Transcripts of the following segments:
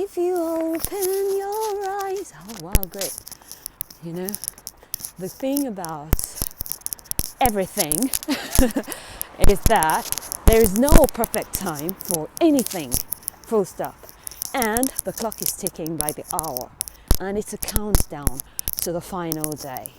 If you open your eyes. Oh wow, great. You know, the thing about everything is that there is no perfect time for anything, full stop. And the clock is ticking by the hour, and it's a countdown to the final day.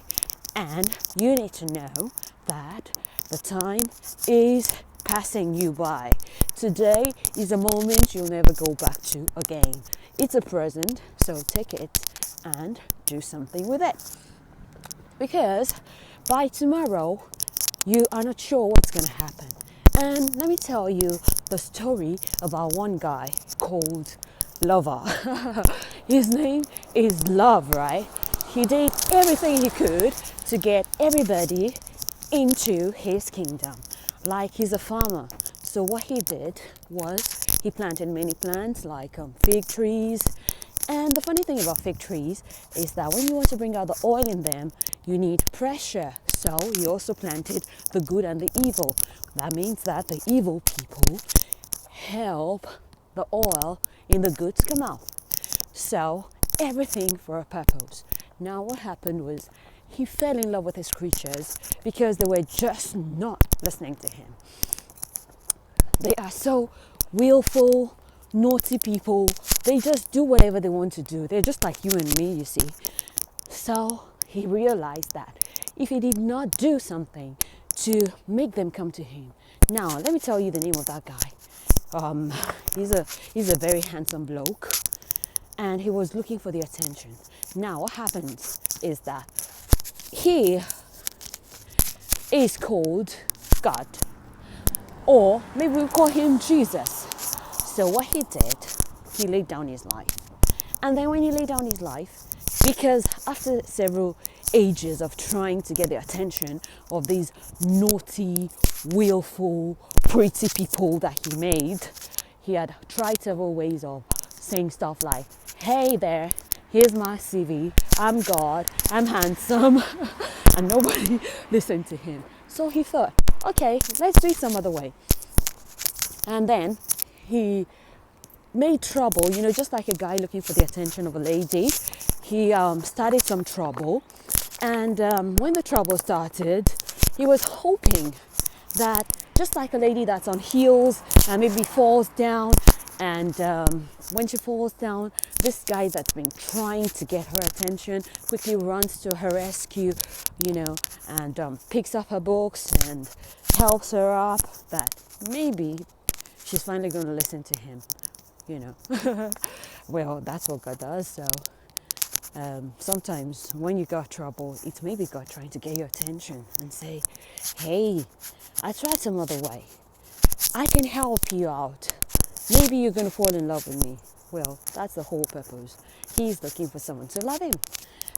And you need to know that the time is passing you by. Today is a moment you'll never go back to again. It's a present, so take it and do something with it. Because by tomorrow, you are not sure what's going to happen. And let me tell you the story about one guy called Lover. His name is Love, right? He did everything he could to get everybody into his kingdom. Like, he's a farmer. So what he did was he planted many plants like fig trees. And the funny thing about fig trees is that when you want to bring out the oil in them, you need pressure. So he also planted the good and the evil. That means that the evil people help the oil in the good to come out. So everything for a purpose. Now what happened was he fell in love with his creatures because they were just not listening to him. They are so willful, naughty people. They just do whatever they want to do. They're just like you and me, you see. So he realized that if he did not do something to make them come to him. Now, let me tell you the name of that guy. He's a very handsome bloke, and he was looking for the attention. Now, what happens is that he is called God, or maybe we'll call him Jesus. So what he did, he laid down his life. And then when he laid down his life, because after several ages of trying to get the attention of these naughty, willful, pretty people that he made, he had tried several ways of saying stuff like, hey there, here's my CV, I'm God, I'm handsome, and nobody listened to him. So he thought, okay, let's do it some other way. And then he made trouble, just like a guy looking for the attention of a lady. He started some trouble, and when the trouble started, he was hoping that just like a lady that's on heels and maybe falls down, and when she falls down, this guy that's been trying to get her attention quickly runs to her rescue, and picks up her books and helps her up, that maybe she's finally going to listen to him, Well, that's what God does. So sometimes when you got trouble, it's maybe God trying to get your attention and say, hey, I tried some other way. I can help you out. Maybe you're going to fall in love with me. Well, that's the whole purpose. He's looking for someone to love him.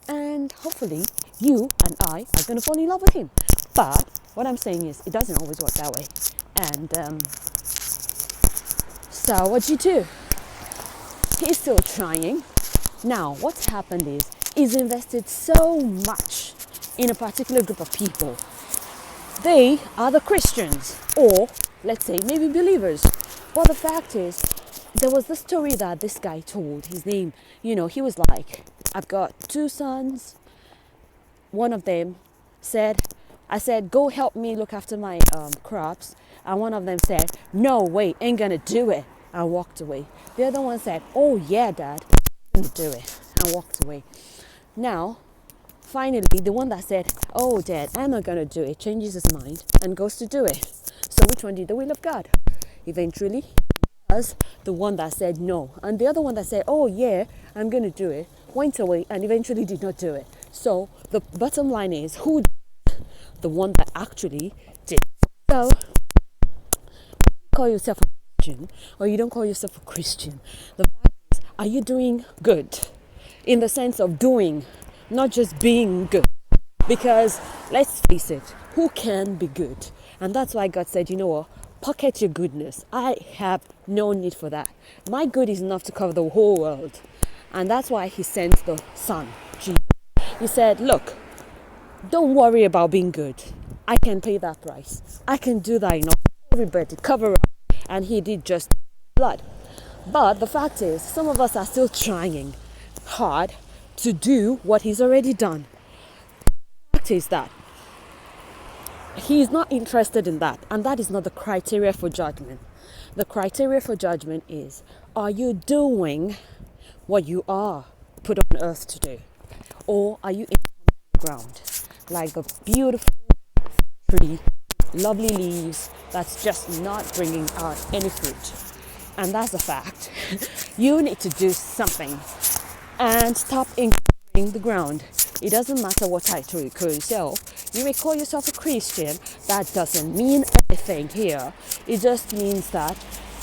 And hopefully you and I are going to fall in love with him. But what I'm saying is it doesn't always work that way. And so what you do? He's still trying. Now, what's happened is he's invested so much in a particular group of people. They are the Christians, or let's say maybe believers. But the fact is, there was this story that this guy told. His name, he was like, I've got 2 sons. One of them I said, go help me look after my crops. And one of them said, no, wait, ain't gonna do it. And walked away. The other one said, oh yeah, Dad, I'm gonna do it. And walked away. Now, finally, the one that said, oh, Dad, I'm not gonna do it, changes his mind and goes to do it. So which one did the will of God? Eventually, was the one that said no. And the other one that said, oh yeah, I'm gonna do it, went away and eventually did not do it. So the bottom line is, who did? The one that actually did. So, call yourself a Christian or you don't call yourself a Christian, the fact is, are you doing good? In the sense of doing, not just being good. Because let's face it, who can be good? And that's why God said, pocket your goodness. I have no need for that. My good is enough to cover the whole world. And that's why he sent the Son, Jesus. He said, look, don't worry about being good. I can pay that price. I can do that enough for everybody, cover up. And he did just blood. But the fact is, some of us are still trying hard to do what he's already done. The fact is that he is not interested in that, and that is not the criteria for judgment. The criteria for judgment is, are you doing what you are put on earth to do? Or are you in the ground like a beautiful tree, lovely leaves that's just not bringing out any fruit? And that's a fact. You need to do something and stop ignoring the ground. It doesn't matter what title you call yourself. You may call yourself a Christian. That doesn't mean anything here. It just means that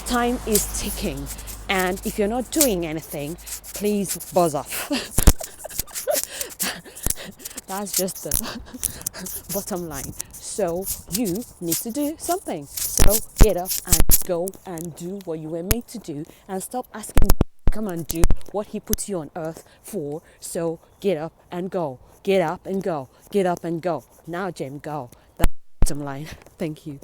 time is ticking. And if you're not doing anything, please buzz off. That's just the bottom line. So you need to do something. So get up and go and do what you were made to do, and stop asking God to come and do what he put you on earth for. So get up and go. Get up and go. Get up and go. NowGem, go. That's the bottom line. Thank you.